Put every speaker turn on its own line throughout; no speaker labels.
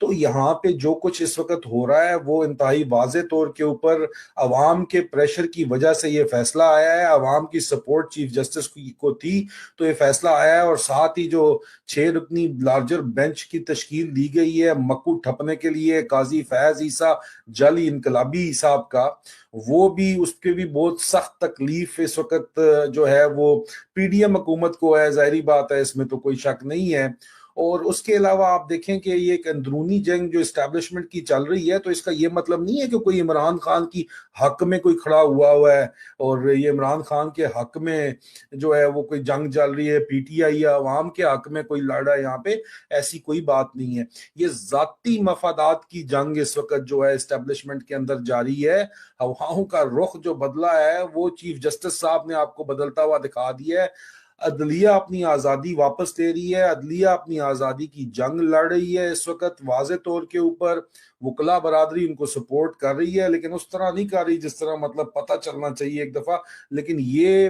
تو یہاں پہ جو کچھ اس وقت ہو رہا ہے وہ انتہائی واضح طور کے اوپر عوام کے پریشر کی وجہ سے یہ فیصلہ آیا ہے. عوام کی سپورٹ چیف جسٹس کو تھی تو یہ فیصلہ آیا ہے, اور ساتھ ہی جو 6 رکنی لارجر بینچ کی تشکیل دی گئی ہے مکو ٹھپنے کے لیے قاضی فیض عیسیٰ جعلی انقلابی صاحب کا, وہ بھی اس کے بھی بہت سخت تکلیف اس وقت جو ہے وہ پی ڈی ایم حکومت کو ہے, ظاہری بات ہے, اس میں تو کوئی شک نہیں ہے. اور اس کے علاوہ آپ دیکھیں کہ یہ ایک اندرونی جنگ جو اسٹیبلشمنٹ کی چل رہی ہے, تو اس کا یہ مطلب نہیں ہے کہ کوئی عمران خان کی حق میں کوئی کھڑا ہوا ہے اور یہ عمران خان کے حق میں جو ہے وہ کوئی جنگ چل رہی ہے, پی ٹی آئی یا عوام کے حق میں کوئی لڑ رہا ہے. یہاں پہ ایسی کوئی بات نہیں ہے. یہ ذاتی مفادات کی جنگ اس وقت جو ہے اسٹیبلشمنٹ کے اندر جاری ہے. ہواؤں کا رخ جو بدلا ہے وہ چیف جسٹس صاحب نے آپ کو بدلتا ہوا دکھا دیا ہے. عدلیہ اپنی آزادی واپس لے رہی ہے, عدلیہ اپنی آزادی کی جنگ لڑ رہی ہے اس وقت واضح طور کے اوپر. وکلا برادری ان کو سپورٹ کر رہی ہے, لیکن اس طرح نہیں کر رہی جس طرح مطلب پتہ چلنا چاہیے ایک دفعہ. لیکن یہ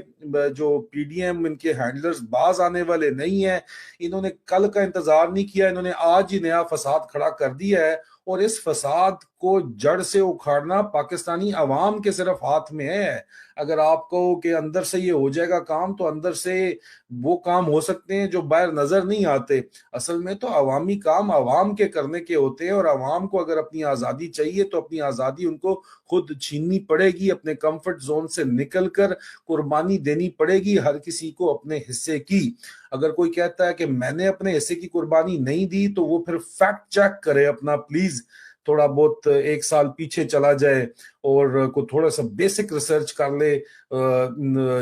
جو پی ڈی ایم ان کے ہینڈلرز باز آنے والے نہیں ہیں, انہوں نے کل کا انتظار نہیں کیا, انہوں نے آج ہی نیا فساد کھڑا کر دیا ہے. اور اس فساد کو جڑ سے اکھاڑنا پاکستانی عوام کے صرف ہاتھ میں ہے. اگر آپ کو کہ اندر سے یہ ہو جائے گا کام, تو اندر سے وہ کام ہو سکتے ہیں جو باہر نظر نہیں آتے. اصل میں تو عوامی کام عوام کے کرنے کے ہوتے ہیں, اور عوام کو اگر اپنی آزادی چاہیے تو اپنی آزادی ان کو خود چھیننی پڑے گی, اپنے کمفرٹ زون سے نکل کر قربانی دینی پڑے گی ہر کسی کو اپنے حصے کی. اگر کوئی کہتا ہے کہ میں نے اپنے حصے کی قربانی نہیں دی, تو وہ پھر فیکٹ چیک کرے اپنا پلیز, تھوڑا بہت 1 سال پیچھے چلا جائے اور کو تھوڑا سا بیسک ریسرچ کر لے,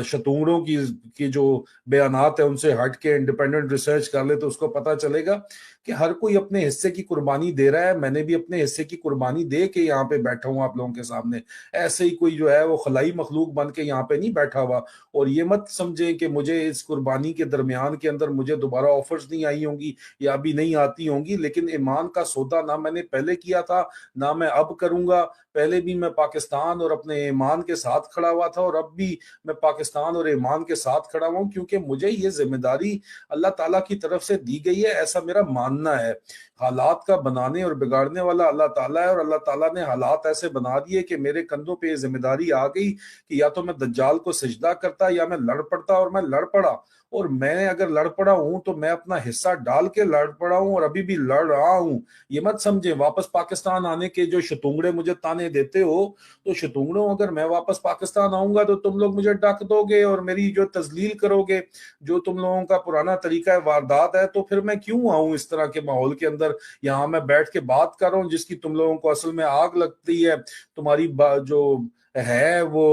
شتونگڑوں کی جو بیانات ہیں ان سے ہٹ کے انڈیپینڈنٹ ریسرچ کر لے, تو اس کو پتا چلے گا کہ ہر کوئی اپنے حصے کی قربانی دے رہا ہے. میں نے بھی اپنے حصے کی قربانی دے کے یہاں پہ بیٹھا ہوں آپ لوگوں کے سامنے. ایسے ہی کوئی جو ہے وہ خلائی مخلوق بن کے یہاں پہ نہیں بیٹھا ہوا. اور یہ مت سمجھیں کہ مجھے اس قربانی کے درمیان کے اندر مجھے دوبارہ آفرز نہیں آئی ہوں گی یا ابھی نہیں آتی ہوں گی, لیکن ایمان کا سودا نہ میں نے پہلے کیا تھا نہ میں اب کروں گا. پہلے بھی میں پاکستان اور اپنے ایمان کے ساتھ کھڑا ہوا تھا, اور اب بھی میں پاکستان اور ایمان کے ساتھ کھڑا ہوں, کیونکہ مجھے یہ ذمہ داری اللہ تعالیٰ کی طرف سے دی گئی ہے, ایسا میرا ماننا ہے. حالات کا بنانے اور بگاڑنے والا اللہ تعالیٰ ہے, اور اللہ تعالیٰ نے حالات ایسے بنا دیے کہ میرے کندھوں پہ یہ ذمہ داری آ گئی کہ یا تو میں دجال کو سجدہ کرتا یا میں لڑ پڑتا, اور میں لڑ پڑا. اور میں اگر لڑ پڑا ہوں تو میں اپنا حصہ ڈال کے لڑ پڑا ہوں, اور ابھی بھی لڑ رہا ہوں. یہ مت سمجھیں واپس پاکستان آنے کے جو شتونگڑے مجھے تانے دیتے ہو, تو شتونگڑوں اگر میں واپس پاکستان آؤں گا تو تم لوگ مجھے ڈاک دو گے اور میری جو تذلیل کرو گے, جو تم لوگوں کا پرانا طریقہ واردات ہے, تو پھر میں کیوں آؤں اس طرح کے ماحول کے اندر. یہاں میں بیٹھ کے بات کر رہا ہوں جس کی تم لوگوں کو اصل میں آگ لگتی ہے. تمہاری جو ہے وہ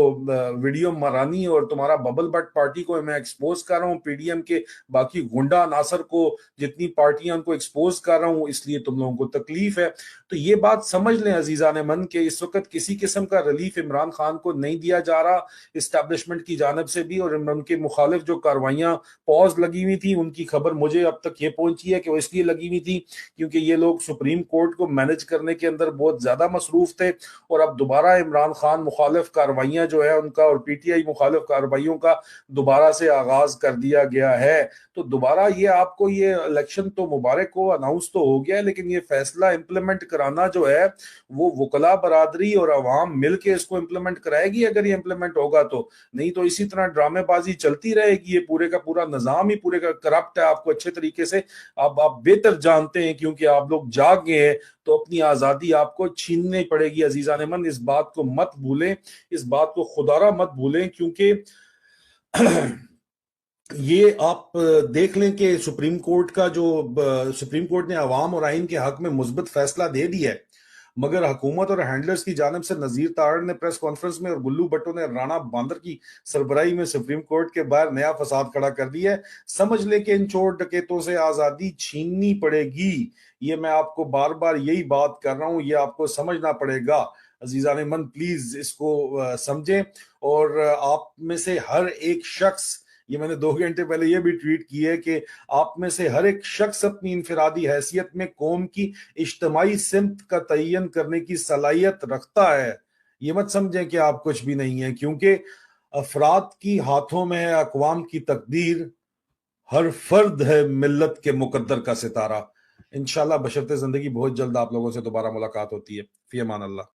ویڈیو مارانی اور تمہارا ببل بٹ پارٹی کو میں ایکسپوز کر رہا ہوں, پی ڈی ایم کے باقی گنڈا عناصر کو جتنی پارٹیاں ان کو ایکسپوز کر رہا ہوں, اس لیے تم لوگوں کو تکلیف ہے. تو یہ بات سمجھ لیں عزیزان من کہ اس وقت کسی قسم کا ریلیف عمران خان کو نہیں دیا جا رہا اسٹیبلشمنٹ کی جانب سے بھی, اور ان کے مخالف جو کاروائیاں پوز لگی ہوئی تھی ان کی خبر مجھے اب تک یہ پہنچی ہے کہ وہ اس لیے لگی ہوئی تھی کیونکہ یہ لوگ سپریم کورٹ کو مینج کرنے کے اندر بہت زیادہ مصروف تھے, اور اب دوبارہ عمران خان مخالف کاروائیاں جو ہے ان کا اور پی ٹی آئی مخالف کاروائیوں کا دوبارہ سے آغاز کر دیا گیا ہے. تو دوبارہ یہ آپ کو یہ الیکشن تو مبارک ہو, اناؤنس تو ہو گیا ہے, لیکن یہ فیصلہ امپلیمنٹ کرانا جو ہے وہ وکلا برادری اور عوام مل کے اس کو امپلیمنٹ کرائے گی اگر یہ امپلیمنٹ ہوگا تو. نہیں تو اسی طرح ڈرامے بازی چلتی رہے گی. یہ پورے کا پورا نظام ہی پورے کا کرپٹ ہے, آپ کو اچھے طریقے سے آپ بہتر جانتے ہیں کیونکہ آپ لوگ جاگ گئے ہیں. تو اپنی آزادی آپ کو چھیننی پڑے گی عزیزان من, اس بات کو مت بھولیں, اس بات کو خدا را مت بھولیں, کیونکہ یہ آپ دیکھ لیں کہ سپریم کورٹ نے عوام اور آئین کے حق میں مثبت فیصلہ دے دیا ہے, مگر حکومت اور ہینڈلرز کی جانب سے نذیر تارڑ نے پریس کانفرنس میں اور گلو بٹو نے رانا باندر کی سربراہی میں سپریم کورٹ کے باہر نیا فساد کھڑا کر دیا ہے. سمجھ لے کہ ان چور ڈکیتوں سے آزادی چھیننی پڑے گی. یہ میں آپ کو بار بار یہی بات کر رہا ہوں, یہ آپ کو سمجھنا پڑے گا عزیزان من, پلیز اس کو سمجھیں. اور آپ میں سے ہر ایک شخص, یہ میں نے 2 گھنٹے پہلے یہ بھی ٹویٹ کی ہے کہ آپ میں سے ہر ایک شخص اپنی انفرادی حیثیت میں قوم کی اجتماعی سمت کا تعین کرنے کی صلاحیت رکھتا ہے. یہ مت سمجھیں کہ آپ کچھ بھی نہیں ہیں, کیونکہ افراد کی ہاتھوں میں ہے اقوام کی تقدیر, ہر فرد ہے ملت کے مقدر کا ستارہ. انشاءاللہ بشرط زندگی بہت جلد آپ لوگوں سے دوبارہ ملاقات ہوتی ہے. فی امان اللہ.